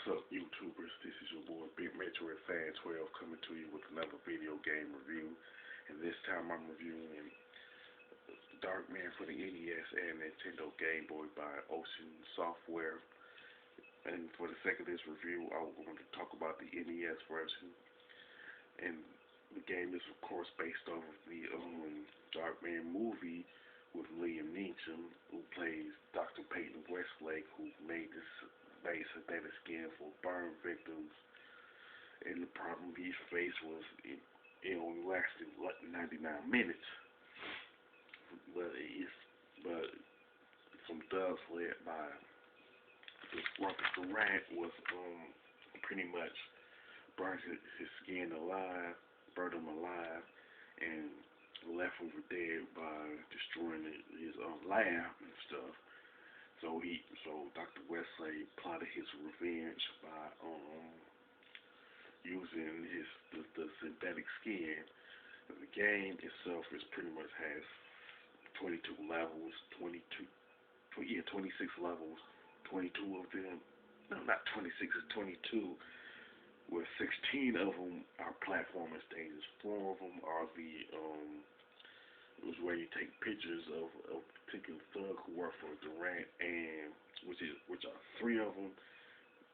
What's up, YouTubers? This is your boy Big Metro and Fan 12 coming to you with another video game review. And this time I'm reviewing Darkman for the NES and Nintendo Game Boy by Ocean Software. And for the sake of this review, I want to talk about the NES version. And the game is, of course, based off of the Darkman movie with Liam Neeson, who plays Dr. Peyton Westlake, who made this base synthetic skin for burn victims. And the problem he faced was it only lasted 99 minutes. But some thugs led by Robert Durant was pretty much burned his skin alive, burned him alive, and left him for dead by destroying his lab and stuff. So Dr. Westlake plotted his revenge by using the synthetic skin. And the game itself is pretty much has 22 levels, 26 levels, 22 of them. No, not 26, it's 22. Where 16 of them are platforming stages. 4 of them are it was where you take pictures of a particular thug who worked for Durant, and which are 3 of them,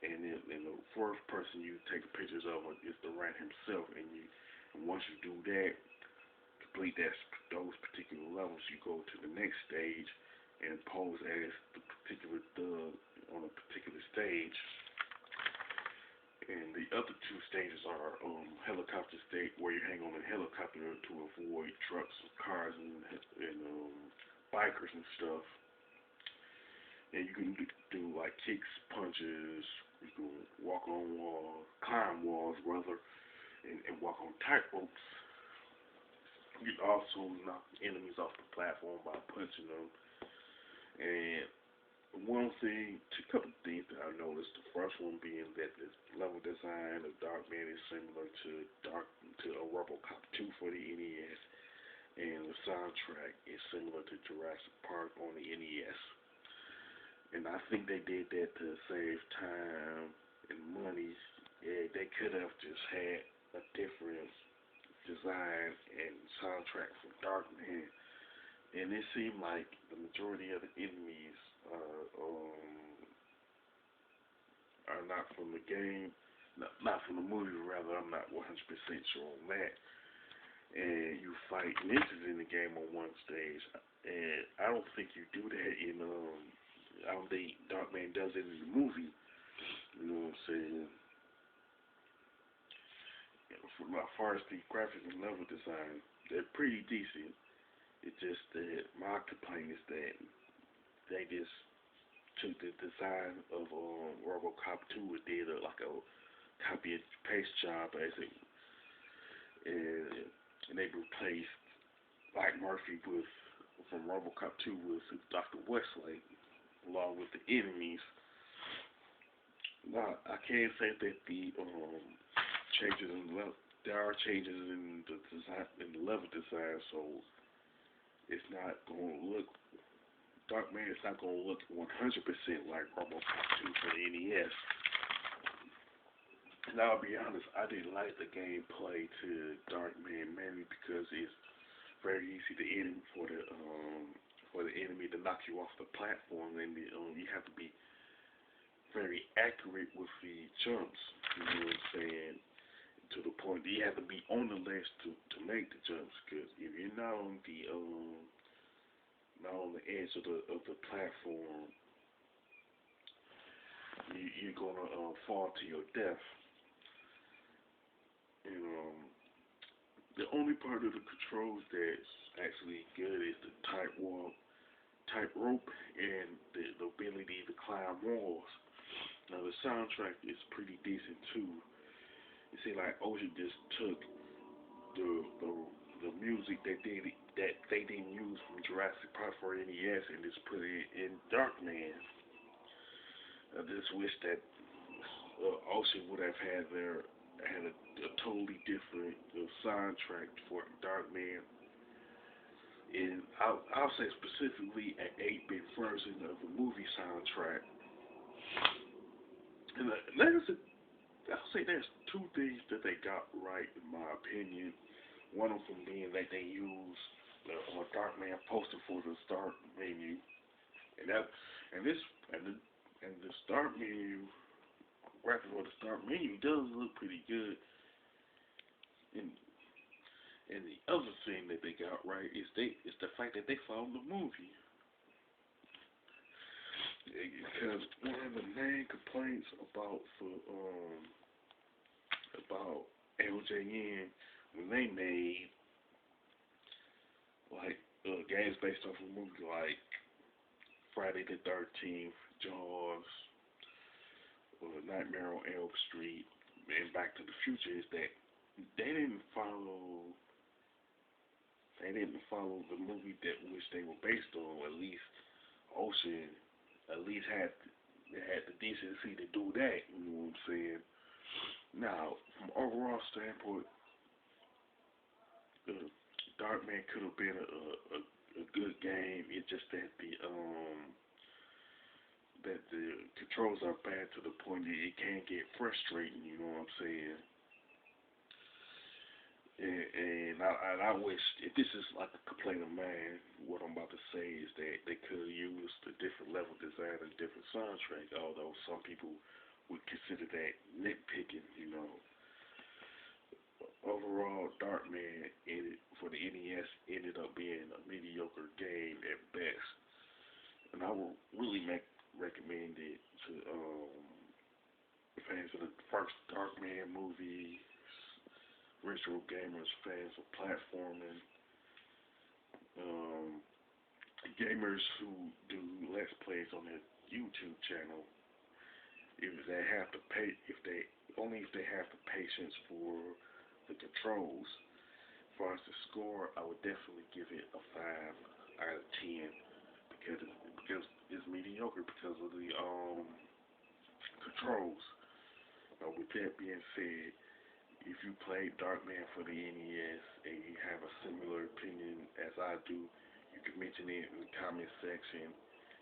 and then the fourth person you take pictures of is Durant himself, and once you do that, complete those particular levels, you go to the next stage and pose as the particular thug on a particular stage. And the other 2 stages are helicopter stage, where you hang on a helicopter to avoid trucks, cars, and bikers and stuff. And you can do like kicks, punches. You can walk on walls, climb walls rather, and walk on tightropes. You can also knock enemies off the platform by punching them. And a couple of things that I noticed. The first one being that the level design of Darkman is similar to a RoboCop 2 for the NES, and the soundtrack is similar to Jurassic Park on the NES. And I think they did that to save time and money. Yeah, they could have just had a different design and soundtrack for Darkman. And it seemed like the majority of the enemies are not from the game, not from the movie rather. I'm not 100% sure on that. And you fight ninjas in the game on one stage, and I don't think you do that in I don't think Darkman does it in the movie. You know what I'm saying? As far as the graphics and level design, they're pretty decent. It's just that my complaint is that they just took the design of RoboCop 2 and did like a copy and paste job and they replaced Mike Murphy from RoboCop 2 with Dr. Westlake along with the enemies. Now I can't say that the changes there are changes in the design, in the level design, so it's not going to look, Darkman is not going to look 100% like RoboCop 2 for the NES. And I'll be honest, I didn't like the gameplay to Darkman mainly because it's very easy for the enemy to knock you off the platform, and you have to be very accurate with the jumps. You know what I'm saying? To the point that you have to be on the ledge to make the jumps, because if you're not on the edge of the platform, you're gonna fall to your death. And the only part of the controls that's actually good is the tightrope, and the ability to climb walls. Now the soundtrack is pretty decent too. You see, like Ocean just took the music that they didn't use from Jurassic Park for NES and just put it in Darkman. I just wish that Ocean would have had a totally different soundtrack for Darkman. And I'll say specifically an 8-bit version of the movie soundtrack. And I'll say there's two things that they got right in my opinion. One of them being that they used Darkman poster for the start menu, and that and this and the and the start menu graphic for the start menu does look pretty good. And the other thing that they got right is the fact that they followed the movie. Because one of the main complaints about LJN when they made like games based off of movies like Friday the 13th, Jaws, Nightmare on Elm Street, and Back to the Future is that they didn't follow the movie that which they were based on. At least Ocean at least had the decency to do that. You know what I'm saying? Now, from overall standpoint, uh, Darkman could have been a good game. It's just that the controls are bad to the point that it can get frustrating. You know what I'm saying? And I wish if this is like a complaint of mine, what I'm about to say is that they could have used a different level design and different soundtrack. Although some people would consider that nitpicking, you know. Overall, Darkman for the NES ended up being a mediocre game at best, and I would really recommend it to fans of the first Darkman movie, retro gamers, fans of platforming, um, gamers who do let's plays on their YouTube channel. If they have to pay, if they have the patience for the controls. As far as the score, I would definitely give it a 5 out of 10 because it's mediocre because of the controls. With that being said, if you played Darkman for the NES and you have a similar opinion as I do, you can mention it in the comment section.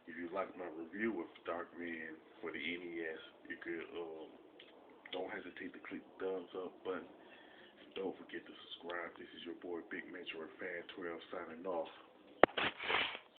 If you like my review of Darkman for the NES, you could don't hesitate to click the thumbs up button. Don't forget to subscribe. This is your boy Big Metro Fan 12 signing off.